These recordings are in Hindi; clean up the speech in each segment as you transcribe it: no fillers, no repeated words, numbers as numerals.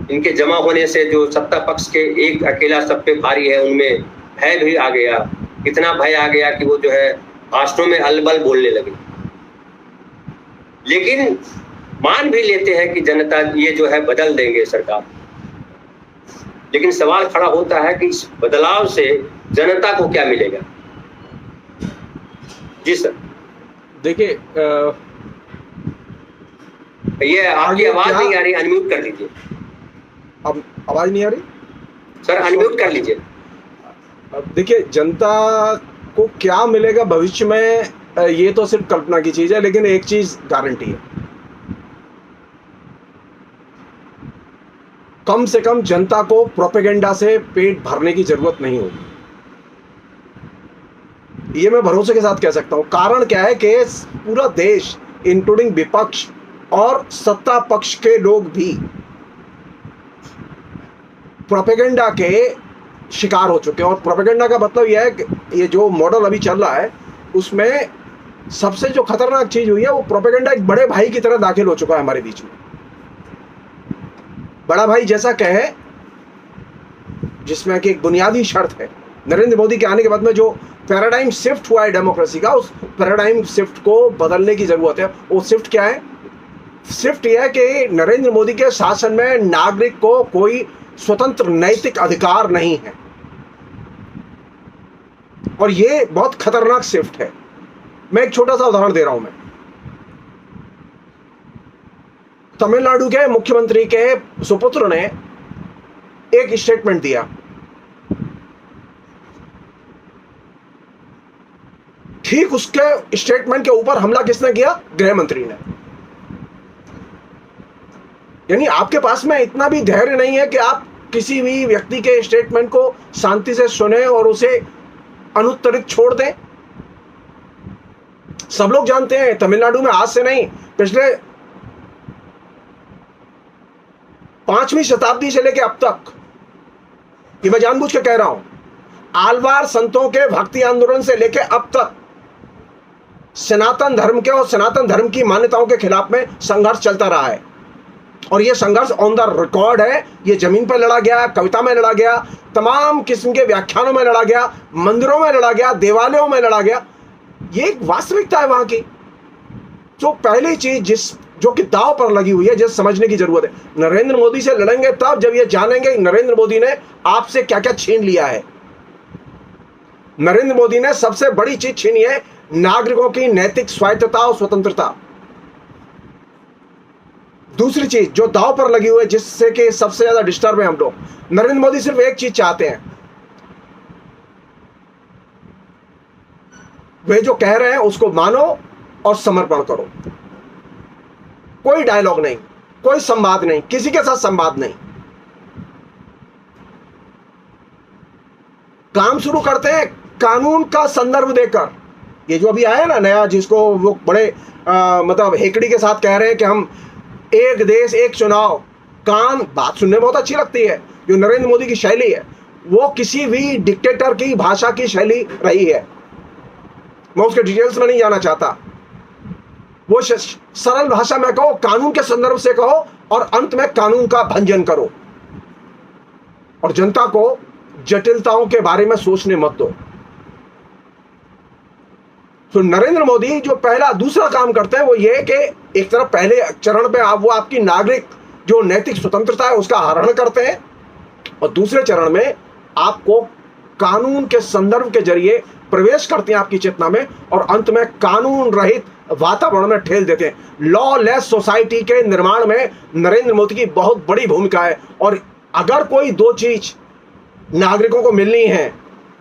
इनके जमा होने से जो सत्ता पक्ष के एक अकेला सब पे भारी है, उनमें भय भी आ गया। इतना भय आ गया कि वो जो है भाषणों में अलबल बोलने लगे। लेकिन मान भी लेते हैं कि जनता ये जो है बदल देंगे सरकार, लेकिन सवाल खड़ा होता है कि इस बदलाव से जनता को क्या मिलेगा। जी सर। देखिए, ये आपकी आवाज नहीं आ रही, अनम्यूट कर लीजिए। अब आवाज नहीं आ रही सर, अनम्यूट कर लीजिए। देखिए, जनता को क्या मिलेगा भविष्य में, ये तो सिर्फ कल्पना की चीज है, लेकिन एक चीज गारंटी है, कम से कम जनता को प्रोपेगेंडा से पेट भरने की जरूरत नहीं होगी। ये मैं भरोसे के साथ कह सकता हूं। कारण क्या है कि पूरा देश इंक्लूडिंग विपक्ष और सत्ता पक्ष के लोग भी प्रोपेगेंडा के शिकार हो चुके हैं। और प्रोपेगेंडा का मतलब यह है कि ये जो मॉडल अभी चल रहा है उसमें सबसे जो खतरनाक चीज हुई है वो प्रोपेगेंडा एक बड़े भाई की तरह दाखिल हो चुका है हमारे बीच में। बड़ा भाई जैसा कहे, जिसमें कि एक बुनियादी शर्त है, नरेंद्र मोदी के आने के बाद में जो पैराडाइम शिफ्ट हुआ है डेमोक्रेसी का, उस पैराडाइम शिफ्ट को बदलने की जरूरत है। वो शिफ्ट क्या है? शिफ्ट यह है कि नरेंद्र मोदी के शासन में नागरिक को कोई स्वतंत्र नैतिक अधिकार नहीं है, और ये बहुत खतरनाक शिफ्ट है। मैं एक छोटा सा उदाहरण दे रहा हूं। मैं तमिलनाडु के मुख्यमंत्री के सुपुत्र ने एक स्टेटमेंट दिया, ठीक उसके स्टेटमेंट के ऊपर हमला किसने किया? गृह मंत्री ने। यानी आपके पास में इतना भी धैर्य नहीं है कि आप किसी भी व्यक्ति के स्टेटमेंट को शांति से सुने और उसे अनुत्तरित छोड़ दें। सब लोग जानते हैं तमिलनाडु में आज से नहीं, पिछले 5वीं शताब्दी से लेकर अब तक, ये मैं जानबूझ के कह रहा हूं, आलवार संतों के भक्ति आंदोलन से लेकर अब तक सनातन धर्म के और सनातन धर्म की मान्यताओं के खिलाफ में संघर्ष चलता रहा है। और यह संघर्ष ऑन द रिकॉर्ड है। यह जमीन पर लड़ा गया, कविता में लड़ा गया, तमाम किस्म के व्याख्यानों में लड़ा गया, मंदिरों में लड़ा गया, देवालयों में लड़ा गया। यह एक वास्तविकता है वहां की। जो पहली चीज जो कि दांव पर लगी हुई है, जिस समझने की जरूरत है, नरेंद्र मोदी से लड़ेंगे तब जब ये जानेंगे नरेंद्र मोदी ने आपसे क्या क्या छीन लिया है। नरेंद्र मोदी ने सबसे बड़ी चीज छीनी है, नागरिकों की नैतिक स्वायत्तता और स्वतंत्रता। दूसरी चीज जो दांव पर लगी हुई है, जिससे कि सबसे ज्यादा डिस्टर्ब है हम लोग, नरेंद्र मोदी सिर्फ एक चीज चाहते हैं, वे जो कह रहे हैं उसको मानो और समर्पण करो। कोई डायलॉग नहीं, कोई संवाद नहीं, किसी के साथ संवाद नहीं। काम शुरू करते हैं कानून का संदर्भ देकर। ये जो अभी आया ना नया, जिसको वो बड़े मतलब हेकड़ी के साथ कह रहे हैं कि हम एक देश एक चुनाव, बात सुनने में बहुत अच्छी लगती है। जो नरेंद्र मोदी की शैली है वो किसी भी डिक्टेटर की भाषा की शैली रही है। मैं उसके डिटेल्स में नहीं जाना चाहता। वो सरल भाषा में कहो, कानून के संदर्भ से कहो, और अंत में कानून का भंजन करो, और जनता को जटिलताओं के बारे में सोचने मत दो। तो नरेंद्र मोदी जो दूसरा काम करते हैं वो ये कि एक तरफ पहले चरण पे वो आपकी नागरिक जो नैतिक स्वतंत्रता है उसका हरण करते हैं, और दूसरे चरण में आपको कानून के संदर्भ के जरिए प्रवेश करते हैं आपकी चेतना में, और अंत में कानून रहित वातावरण में ठेल देते हैं। लॉलेस सोसाइटी के निर्माण में नरेंद्र मोदी की बहुत बड़ी भूमिका है। और अगर कोई दो चीज नागरिकों को मिलनी है,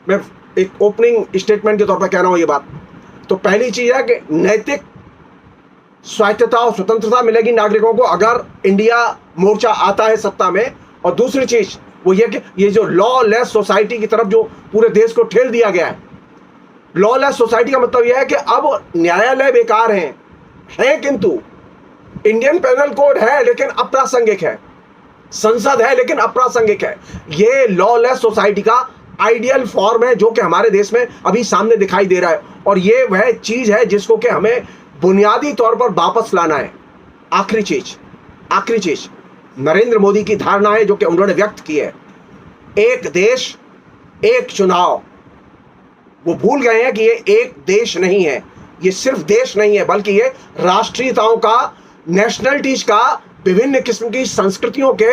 मैं एक ओपनिंग स्टेटमेंट के तौर पर कह रहा हूं ये बात, तो पहली चीज है कि नैतिक स्वायत्तता और स्वतंत्रता मिलेगी नागरिकों को अगर इंडिया मोर्चा आता है सत्ता में। और दूसरी चीज वो ये कि ये जो लॉलेस सोसाइटी की तरफ जो पूरे देश को ठेल दिया गया है, लॉलेस सोसाइटी का मतलब यह है कि अब न्यायालय बेकार हैं, किंतु इंडियन पेनल कोड है लेकिन अप्रासंगिक है, संसद है लेकिन अप्रासंगिक है। ये लॉलेस सोसाइटी का आइडियल फॉर्म है जो कि हमारे देश में अभी सामने दिखाई दे रहा है, और ये वह चीज है जिसको कि हमें बुनियादी तौर पर वापस लाना है। आखिरी चीज, नरेंद्र मोदी की धारणाएं जो कि उन्होंने व्यक्त की है, एक देश एक चुनाव, वो भूल गए हैं कि ये एक देश नहीं है, ये सिर्फ देश नहीं है, बल्कि ये राष्ट्रीयताओं का, नेशनलिटीज का, विभिन्न किस्म की संस्कृतियों के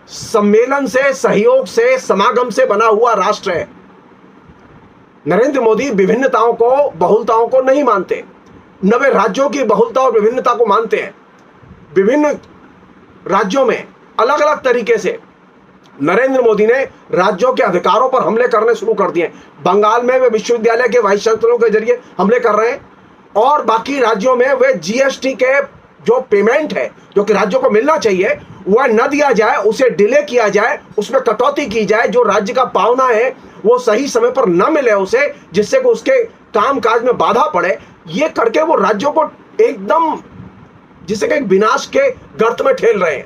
सम्मेलन से, सहयोग से, समागम से बना हुआ राष्ट्र है। नरेंद्र मोदी विभिन्नताओं को, बहुलताओं को नहीं मानते, 90 राज्यों की बहुलता और विभिन्नता को मानते हैं। विभिन्न राज्यों में अलग अलग तरीके से नरेंद्र मोदी ने राज्यों के अधिकारों पर हमले करने शुरू कर दिए। बंगाल में वे विश्वविद्यालय के वाइस चांसलरों के जरिए हमले कर रहे हैं, और बाकी राज्यों में वे जीएसटी के जो पेमेंट है जो कि राज्यों को मिलना चाहिए वह न दिया जाए, उसे डिले किया जाए, उसमें कटौती की जाए, जो राज्य का पावना है वो सही समय पर न मिले उसे, जिससे कि उसके कामकाज में बाधा पड़े। ये करके वो राज्यों को एकदम जिसे कि विनाश के गर्त में ठेल रहे हैं।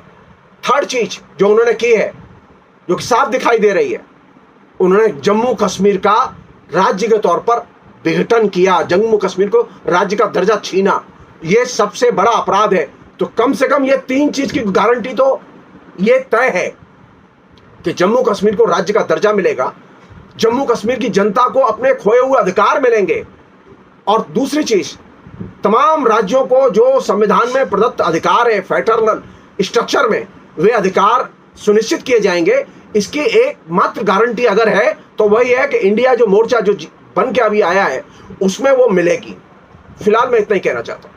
थर्ड चीज जो उन्होंने की है, जो कि साफ दिखाई दे रही है, उन्होंने जम्मू कश्मीर का राज्य के तौर पर विघटन किया, जम्मू कश्मीर को राज्य का दर्जा छीना। यह सबसे बड़ा अपराध है। तो कम से कम ये 3 चीज की गारंटी तो ये तय है कि जम्मू कश्मीर को राज्य का दर्जा मिलेगा, जम्मू कश्मीर की जनता को अपने खोए हुए अधिकार मिलेंगे, और दूसरी चीज, तमाम राज्यों को जो संविधान में प्रदत्त अधिकार है फेडरल स्ट्रक्चर में, वे अधिकार सुनिश्चित किए जाएंगे। इसकी एकमात्र गारंटी अगर है तो वही है कि इंडिया जो मोर्चा जो बन के अभी आया है उसमें वो मिलेगी। फिलहाल मैं इतना ही कहना चाहता हूं।